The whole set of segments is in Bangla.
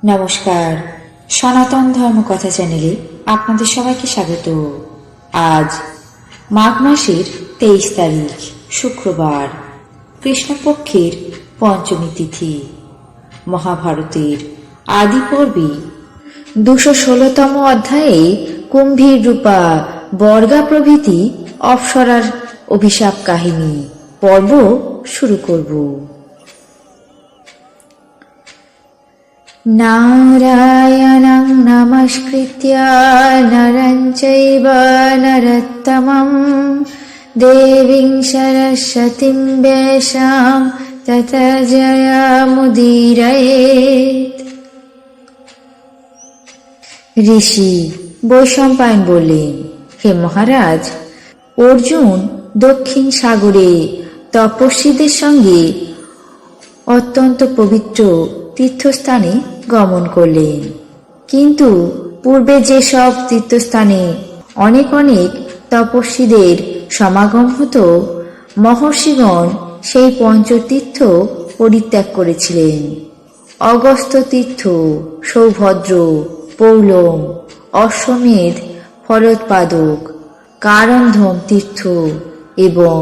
নমস্কার, সনাতন ধর্ম কথা চ্যানেলে আপনাদের সবাইকে স্বাগত। আজ মাঘ মাসের 23 তারিখ শুক্রবার, কৃষ্ণপক্ষের পঞ্চমী তিথি। মহাভারতের আদি পর্বে 216তম অধ্যায়ে কুম্ভীর রূপা, বর্গা প্রভৃতি অপ্সরার অভিশাপ কাহিনী পর্ব শুরু করব। নারায়ণং নমস্কৃত্য নরং চৈব নরোত্তমং দেবীং সরস্বতীং ব্যাসাং ততো জয়মুদীরয়েৎ। ঋষি বৈশম্পায়ন বললেন, হে মহারাজ, অর্জুন দক্ষিণ সাগরে তপস্বীদের সঙ্গে অত্যন্ত পবিত্র তীর্থস্থানে গমন করলেন। কিন্তু পূর্বে যেসব তীর্থস্থানে অনেক অনেক তপস্বীদের সমাগম হতো, মহর্ষিগণ সেই পঞ্চতীর্থ পরিত্যাগ করেছিলেন। অগস্ত্য তীর্থ, সৌভদ্র, পৌলম, অশ্বমেধ ফলোৎপাদক, কারন্ধম তীর্থ এবং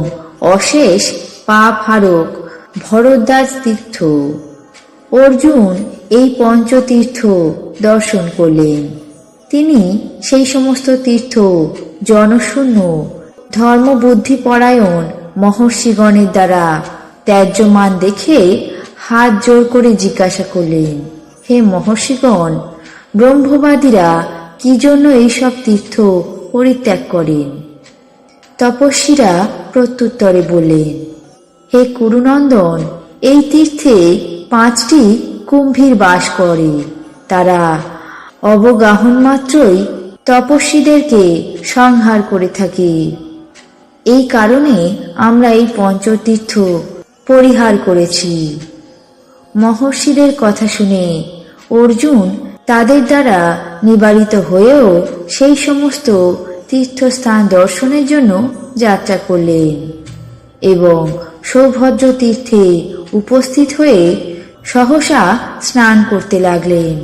অশেষ পাপহারক ভরদ্বাজ তীর্থ। অর্জুন এই পঞ্চতীর্থ দর্শন করলেন। তিনি সেই সমস্ত তীর্থ জনশূন্য ধর্মবুদ্ধিপরায়ণ মহর্ষিগণের দ্বারা ত্যাজ্যমান দেখে হাত জোর করে জিজ্ঞাসা করলেন, হে মহর্ষিগণ, ব্রহ্মবাদীরা কি জন্য এইসব তীর্থ পরিত্যাগ করেন? তপস্বীরা প্রত্যুত্তরে বললেন, হে কুরুনন্দন, এই তীর্থে 5টি কুম্ভীর বাস করে। তারা অবগাহন মাত্রই তপস্বীদেরকে সংহার করে থাকে। এই কারণে আমরা এই পঞ্চতীর্থ পরিহার করেছি। মহর্ষিদের কথা শুনে অর্জুন তাদের দ্বারা নিবারিত হয়েও সেই সমস্ত তীর্থস্থান দর্শনের জন্য যাত্রা করলেন এবং সৌভদ্র তীর্থে উপস্থিত হয়ে সহসা স্নান করতে লাগলেন।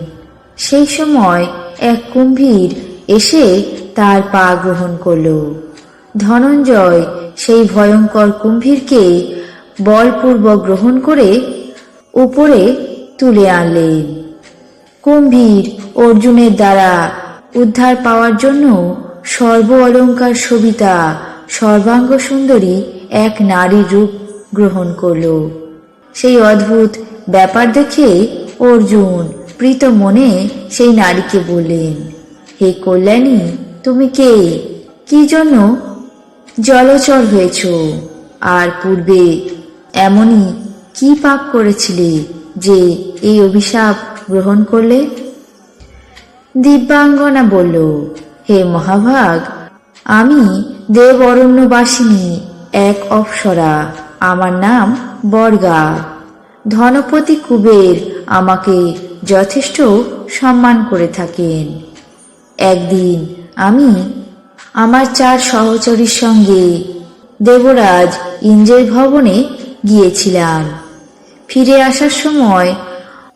সেই সময় এক কুম্ভীর এসে তার পা গ্রহণ করল। ধনঞ্জয় সেই ভয়ঙ্কর কুম্ভীরকে বলপূর্বক গ্রহণ করে উপরে তুলে আনলেন। কুম্ভীর অর্জুনের দ্বারা উদ্ধার পাওয়ার জন্য সর্ব অলঙ্কার শোভিতা সর্বাঙ্গ সুন্দরী এক নারীর রূপ গ্রহণ করল। সেই অদ্ভুত ব্যাপার দেখে অর্জুন প্রীত মনে সেই নারীকে বললেন, হে কল্যাণী, তুমি কে? কি জন্য জলচর হয়েছ? আর পূর্বে এমনই কি পাপ করেছিলে যে এই অভিশাপ গ্রহণ করলে? দিব্যাঙ্গনা বলল, হে মহাভাগ, আমি দেব অরণ্যবাসিনী এক অপ্সরা। আমার নাম বর্গা। ধনপতি কুবের আমাকে যথেষ্ট সম্মান করে থাকেন। একদিন আমি আমার 4 সহচরীর সঙ্গে দেবরাজ ইন্দ্রের ভবনে গিয়েছিলাম। ফিরে আসার সময়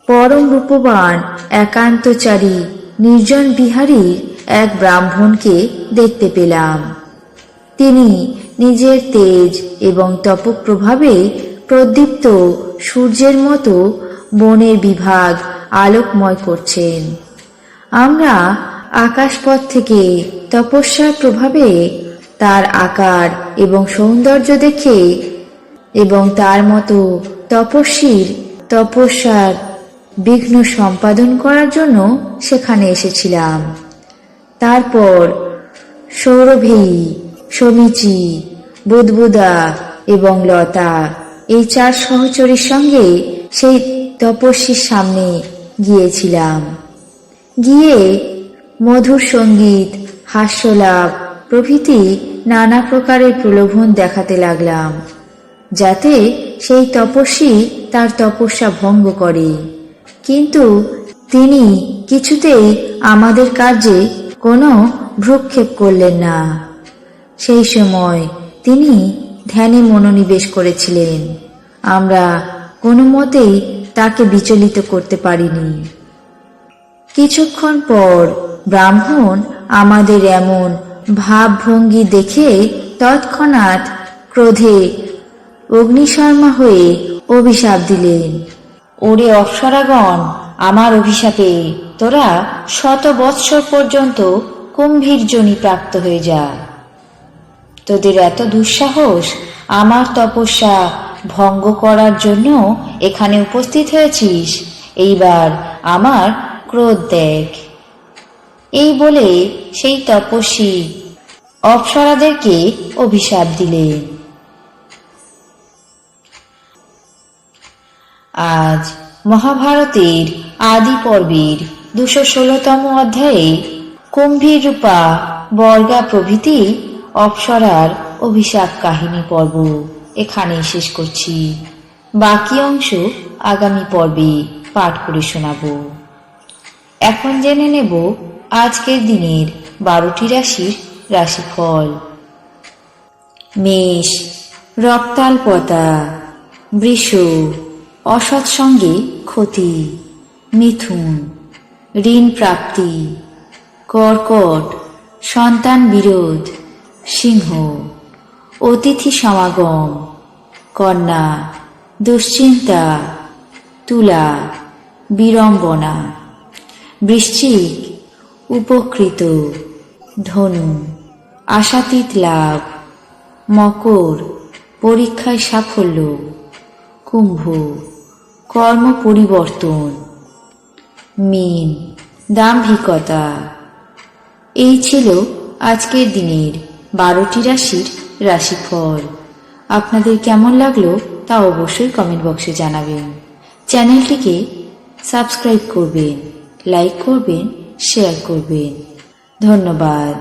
পরম রূপবান একান্তচারী নির্জন বিহারী এক ব্রাহ্মণকে দেখতে পেলাম। তিনি নিজের তেজ এবং তপপ্রভাবে প্রদীপ্ত সূর্যের মতো বনের বিভাগ আলোকময় করছেন। আমরা আকাশপথ থেকে তপস্যার প্রভাবে তার আকার এবং সৌন্দর্য দেখে এবং তার মতো তপস্বীর তপস্যার বিঘ্ন সম্পাদন করার জন্য সেখানে এসেছিলাম। তারপর সৌরভেয়ী, সমীচি, বুদবুদা এবং লতা এই 4 সহচরীর সঙ্গে সেই তপস্বীর সামনে গিয়েছিলাম। গিয়ে মধুর সঙ্গীত, হাস্যলাভ প্রভৃতি নানা প্রকারের প্রলোভন দেখাতে লাগলাম, যাতে সেই তপস্বী তার তপস্যা ভঙ্গ করে। কিন্তু তিনি কিছুতেই আমাদের কার্যে কোনো ভ্রুক্ষেপ করলেন না। সেই সময় তিনি ধ্যানে মনোনিবেশ কিছুক্ষণ পর ব্রাহ্মণ আমাদের এমন ভাবভঙ্গি দেখে তৎক্ষণাৎ ক্রোধে অগ্নিশর্মা হয়ে অভিশাপ দিলেন। ওরে অপ্সরাগণ, আমার অভিশাপে তোরা 100 বৎসর পর্যন্ত কুম্ভীর যোনি প্রাপ্ত হয়ে যা। তোদের এত দুঃসাহস আমার তপস্যা ভঙ্গ করার জন্য এখানে উপস্থিত হয়েছিস, এইবার আমার ক্রোধ দেখ। এই বলে সেই তপস্বী অপ্সরাদেরকে অভিশাপ দিলেন। আজ মহাভারতের আদি পর্বের 216তম অধ্যায়ে কুম্ভীর রূপা বর্গা প্রভৃতি অপ্সরার অভিশাপ কাহিনী পর্ব এখানেই শেষ করছি। বাকি অংশ আগামী পর্বে পাঠ করে শোনাব। এখন জেনে নেব আজকের দিনের 12টি রাশির রাশিফল। মেষ, রক্তাল্পতা। বৃষ, অসৎসঙ্গে ক্ষতি। মিথুন, ঋণ প্রাপ্তি। কর্কট, সন্তান বিরোধ। সিংহ, অতিথি সমাগম। কন্যা, দুশ্চিন্তা। তুলা, বিড়ম্বনা। বৃশ্চিক, উপকৃত। ধনু, আশাতীত লাভ। মকর, পরীক্ষায় সাফল্য। কুম্ভ, কর্ম পরিবর্তন। মীন, দাম্ভিকতা। এই ছিল আজকের দিনের 12টি রাশির রাশিফল। আপনাদের কেমন লাগলো তা অবশ্যই কমেন্ট বক্সে জানাবেন। চ্যানেলটিকে সাবস্ক্রাইব করবেন, লাইক করবেন, শেয়ার করবেন। ধন্যবাদ।